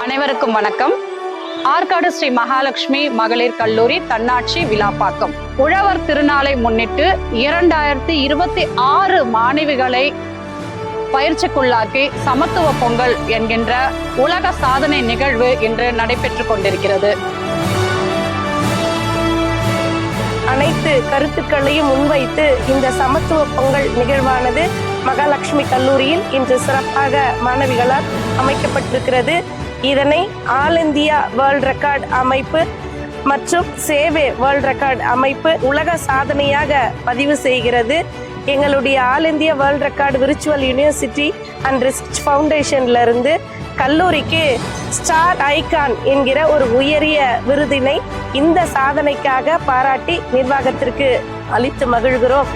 அனைவருக்கும் வணக்கம். ஆற்காடு ஸ்ரீ மகாலட்சுமி மகளிர் கல்லூரி தன்னாட்சி விழாப்பாக்கம் உழவர் திருநாளை முன்னிட்டு 2026 மாணவிகளை பயிற்சிக்குள்ளாக்கி சமத்துவ பொங்கல் என்கின்ற உலக சாதனை நிகழ்வு இன்று நடைபெற்றுக் கொண்டிருக்கிறது. அனைத்து கருத்துக்களையும் முன்வைத்து இந்த சமத்துவ பொங்கல் நிகழ்வானது மகாலட்சுமி கல்லூரியில் இன்று சிறப்பாக மாணவிகளால் அமைக்கப்பட்டிருக்கிறது. இதனை ஆல் இந்தியா வேர்ல்ட் ரெக்கார்ட் அமைப்பு மற்றும் சேவே வேர்ல்ட் ரெக்கார்ட் அமைப்பு உலக சாதனையாக பதிவு செய்கிறது. எங்களுடைய all India world record virtual university and research ஃபவுண்டேஷன்ல இருந்து கல்லூரிக்கு ஸ்டார் ஐகான் என்கிற ஒரு உயரிய விருதினை இந்த சாதனைக்காக பாராட்டி நிர்வாகத்திற்கு அளித்து மகிழ்கிறோம்.